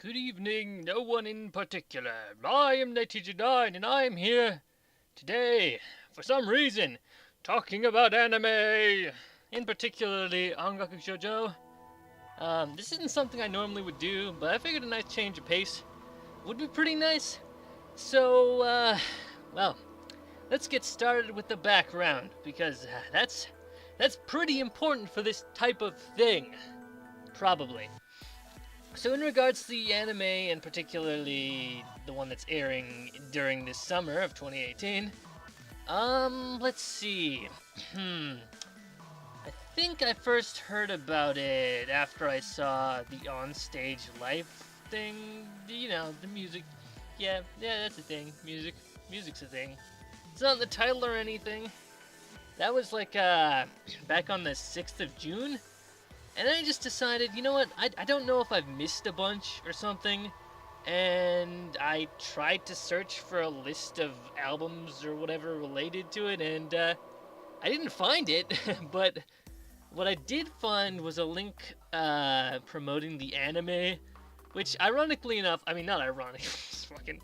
Good evening, no one in particular. I am etcetera, and I am here today, for some reason, talking about anime, in particularly Ongaku Shoujo. This isn't something I normally would do, but I figured a nice change of pace would be pretty nice. So, well, let's get started with the background, because that's pretty important for this type of thing, probably. So in regards to the anime, and particularly the one that's airing during this summer of 2018, let's see. I think I first heard about it after I saw the onstage life thing. You know, the music. Yeah, that's a thing. Music's a thing. It's not in the title or anything. That was like, back on the 6th of June. And then I just decided, you know what, I don't know if I've missed a bunch or something, and I tried to search for a list of albums or whatever related to it, and I didn't find it, but what I did find was a link promoting the anime, which ironically enough, I mean, not ironic, fucking...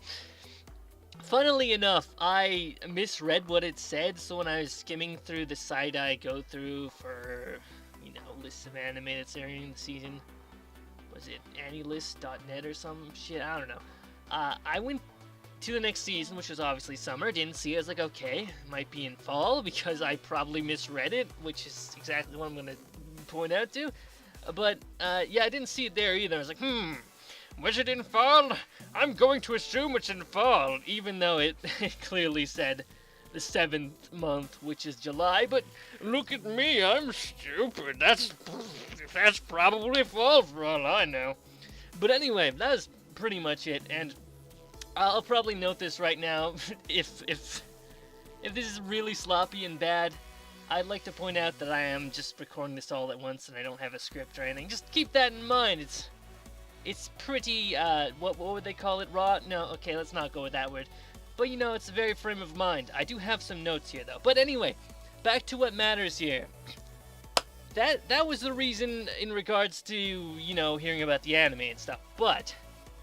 Funnily enough, I misread what it said, so when I was skimming through the site I go through for... lists of anime that's airing in the season. Was it anilist.net or some shit? I don't know. I went to the next season, which was obviously summer. Didn't see it. I was like, okay, might be in fall because I probably misread it, which is exactly what I'm going to point out to. But, yeah, I didn't see it there either. I was like, was it in fall? I'm going to assume it's in fall, even though it clearly said the 7th month, which is July, but look at me, I'm stupid. That's probably fall for all I know. But anyway, that was pretty much it, and I'll probably note this right now. if this is really sloppy and bad, I'd like to point out that I am just recording this all at once and I don't have a script or anything. Just keep that in mind. It's pretty, what would they call it, raw? No, okay, let's not go with that word. But you know, it's a very frame of mind. I do have some notes here though. But anyway, back to what matters here. That was the reason in regards to, you know, hearing about the anime and stuff. But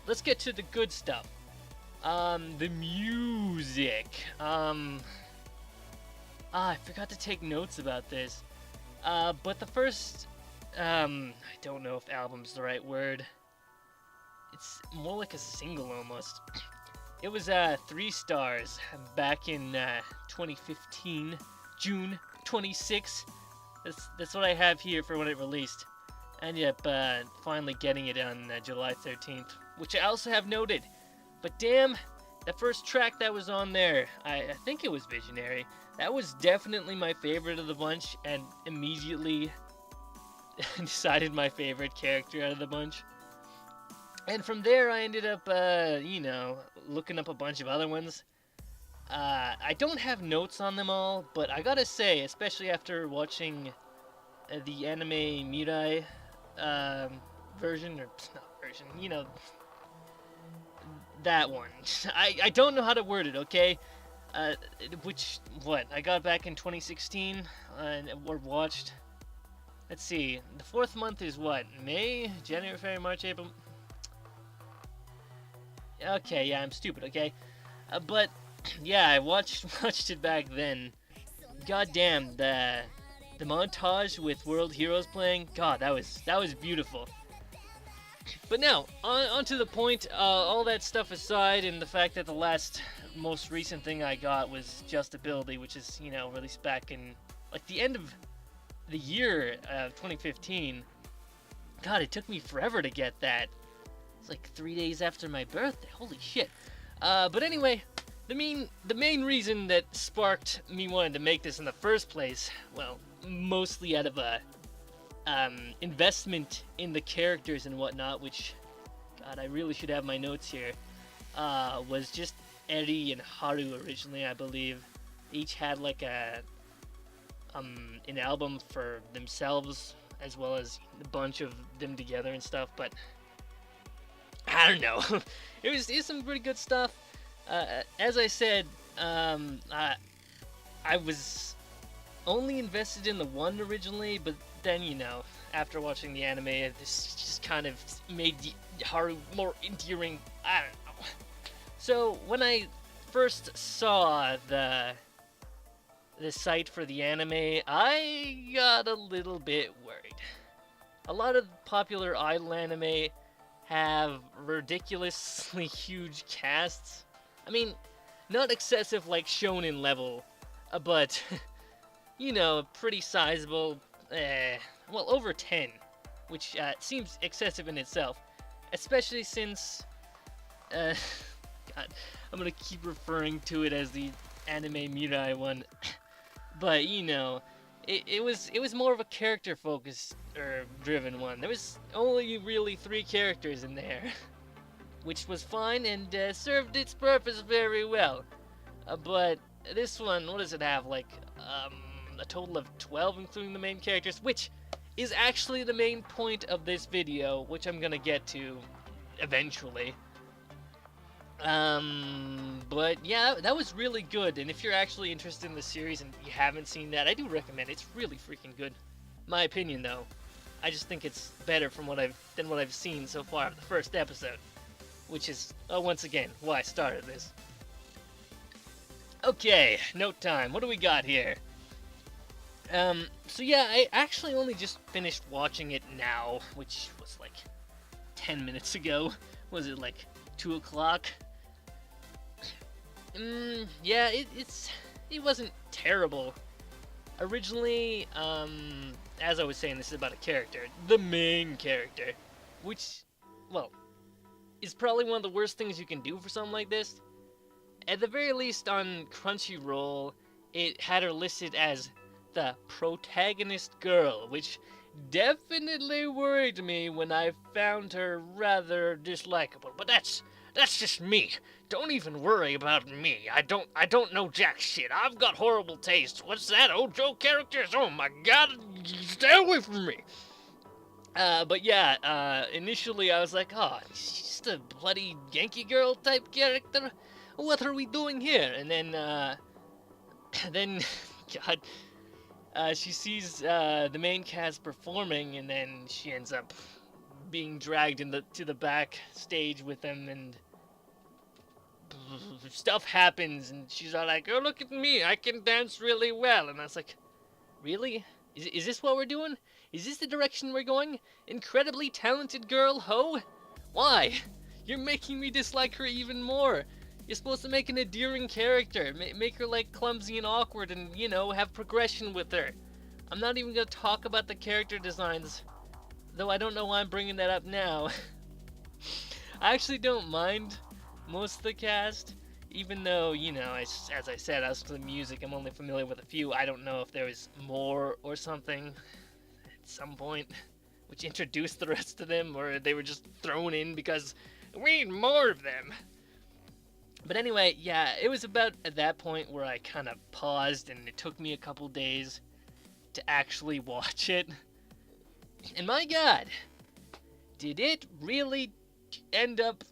let's get to the good stuff. The music. I forgot to take notes about this. But the first, I don't know if album's the right word. It's more like a single almost. It was 3 stars back in 2015, June 26. That's what I have here for when it released. And yep, finally getting it on July 13th, which I also have noted. But damn, that first track that was on there, I think it was Visionary. That was definitely my favorite of the bunch, and immediately decided my favorite character out of the bunch. And from there, I ended up, you know, looking up a bunch of other ones. I don't have notes on them all, but I gotta say, especially after watching the anime Mirai version, or not version, you know, that one. I don't know how to word it, okay? What, I got back in 2016, or watched. Let's see, the 4th month is what? May? January, February, March, April... Okay, yeah, I'm stupid, okay? But, yeah, I watched it back then. God damn, the montage with World Heroes playing, God, that was beautiful. But now, on to the point, all that stuff aside, and the fact that the most recent thing I got was Just Ability, which is, you know, released back in, like, the end of the year of 2015. God, it took me forever to get that. Like 3 days after my birthday. Holy shit. But anyway, the main reason that sparked me wanting to make this in the first place, well, mostly out of a investment in the characters and whatnot, which, God, I really should have my notes here, was just Eri and Haru originally, I believe. Each had like an album for themselves, as well as a bunch of them together and stuff, but I don't know. It was some pretty good stuff. As I said, I was only invested in the one originally, but then, you know, after watching the anime, this just kind of made Haru more endearing. I don't know. So when I first saw the site for the anime, I got a little bit worried. A lot of popular idol anime have ridiculously huge casts. I mean, not excessive like shonen level, but you know, pretty sizable. Well, over 10, which seems excessive in itself, especially since, God, I'm gonna keep referring to it as the anime Mirai one, but you know, it was more of a character focused or driven one. There was only really 3 characters in there, which was fine and served its purpose very well. But this one, what does it have? Like a total of 12, including the main characters, which is actually the main point of this video, which I'm gonna get to eventually. But yeah, that was really good, and if you're actually interested in the series and you haven't seen that, I do recommend it. It's really freaking good. My opinion, though. I just think it's better than what I've seen so far of the first episode, which is, once again, why I started this. Okay, note time. What do we got here? So yeah, I actually only just finished watching it now, which was like 10 minutes ago. Was it like 2 o'clock? Yeah, it wasn't terrible. Originally, as I was saying, this is about a character, the main character, which, well, is probably one of the worst things you can do for something like this. At the very least, on Crunchyroll, it had her listed as the protagonist girl, which definitely worried me when I found her rather dislikable. But that's just me. Don't even worry about me. I don't know jack shit. I've got horrible taste. What's that? Ojo characters? Oh my god, stay away from me. But yeah, initially I was like, oh, she's just a bloody Yankee girl type character. What are we doing here? And then, God, she sees the main cast performing, and then she ends up being dragged to the back stage with them, and stuff happens, and she's all like, oh, look at me, I can dance really well. And I was like, really? Is this what we're doing? Is this the direction we're going? Incredibly talented girl, ho? Why? You're making me dislike her even more. You're supposed to make an endearing character, make her like clumsy and awkward, and, you know, have progression with her. I'm not even gonna talk about the character designs, though I don't know why I'm bringing that up now. I actually don't mind most of the cast, even though, you know, as I said, as for the music, I'm only familiar with a few. I don't know if there was more or something at some point which introduced the rest of them, or they were just thrown in because we need more of them. But anyway, yeah, it was about at that point where I kind of paused, and it took me a couple days to actually watch it. And my god, did it really end up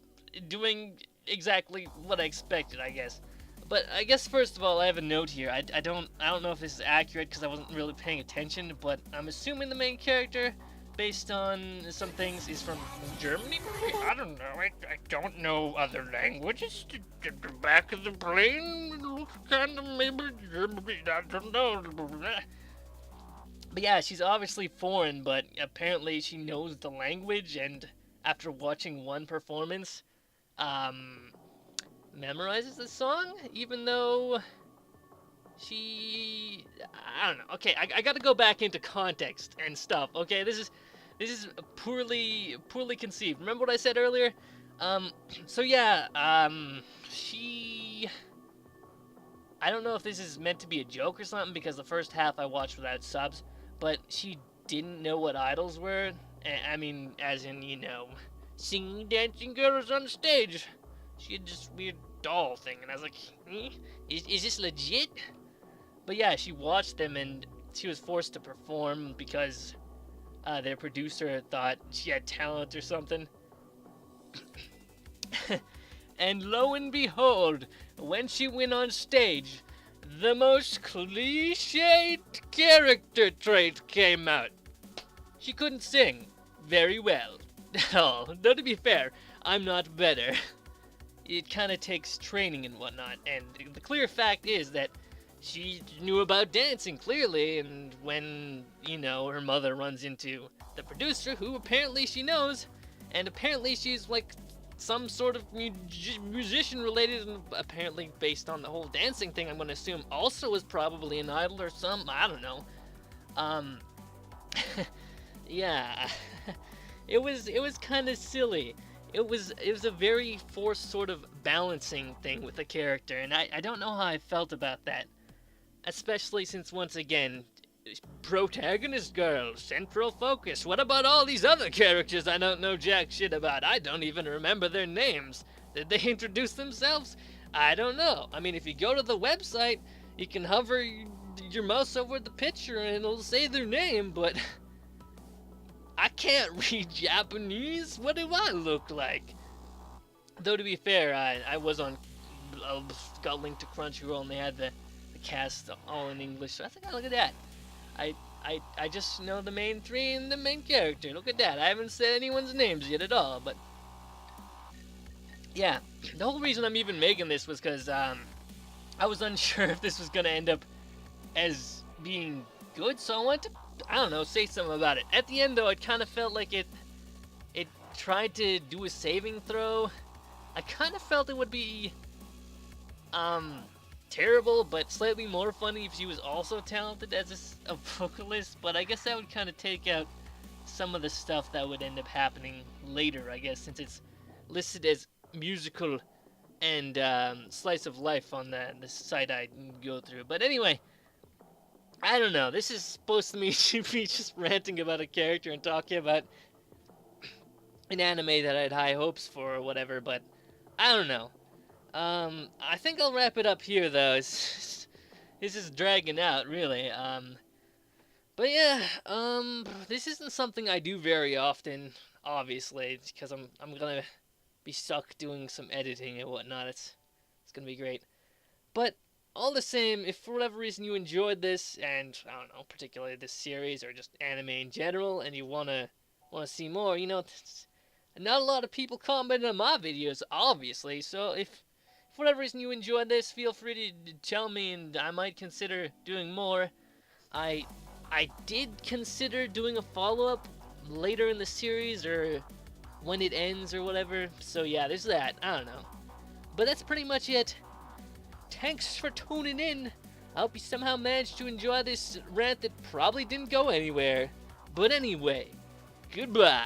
doing exactly what I expected, I guess. But I guess first of all, I have a note here. I don't know if this is accurate because I wasn't really paying attention, but I'm assuming the main character, based on some things, is from Germany? I don't know. I don't know other languages. The back of the plane looks kind of maybe Germany. I don't know. But yeah, she's obviously foreign, but apparently she knows the language, and after watching one performance, memorizes the song, even though she, I don't know. Okay, I gotta go back into context and stuff. Okay, this is poorly conceived. Remember what I said earlier? So yeah, she, I don't know if this is meant to be a joke or something, because the first half I watched without subs, but she didn't know what idols were. I mean, as in, you know, singing, dancing girls on stage. She had this weird doll thing, and I was like, is this legit? But yeah, she watched them, and she was forced to perform because their producer thought she had talent or something. And lo and behold, when she went on stage, the most cliched character trait came out. She couldn't sing very well. at all. Though to be fair, I'm not better. It kind of takes training and whatnot, and the clear fact is that she knew about dancing, clearly, and when, her mother runs into the producer, who apparently she knows, and apparently she's like some sort of musician related, and apparently based on the whole dancing thing, I'm going to assume also is probably an idol or something, I don't know. Yeah, it was kind of silly. It was a very forced sort of balancing thing with the character, and I don't know how I felt about that. Especially since, once again, protagonist girl, central focus. What about all these other characters I don't know jack shit about? I don't even remember their names. Did they introduce themselves? I don't know. I mean, if you go to the website, you can hover your mouse over the picture and it'll say their name, but I can't read Japanese. What do I look like? Though to be fair, I was on, got linked to Crunchyroll and they had the cast all in English, so I think, look at that. I just know the main three and the main character. Look at that. I haven't said anyone's names yet at all, but yeah, the whole reason I'm even making this was because I was unsure if this was gonna end up as being good, so I wanted to, I don't know, say something about it. At the end, though, it kind of felt like it tried to do a saving throw. I kind of felt it would be terrible, but slightly more funny if she was also talented as a vocalist, but I guess that would kind of take out some of the stuff that would end up happening later, I guess, since it's listed as musical and slice of life on the site I go through. But anyway, I don't know, this is supposed to be just ranting about a character and talking about an anime that I had high hopes for or whatever, but I don't know. I think I'll wrap it up here, though. This is dragging out, really. But yeah, this isn't something I do very often, obviously, because I'm gonna be stuck doing some editing and whatnot. It's gonna be great. But all the same, if for whatever reason you enjoyed this, and I don't know, particularly this series or just anime in general, and you wanna see more, not a lot of people commented on my videos, obviously. So if for whatever reason you enjoyed this, feel free to tell me, and I might consider doing more. I did consider doing a follow-up later in the series, or when it ends, or whatever. So yeah, there's that. I don't know. But that's pretty much it. Thanks for tuning in. I hope you somehow managed to enjoy this rant that probably didn't go anywhere. But anyway, goodbye.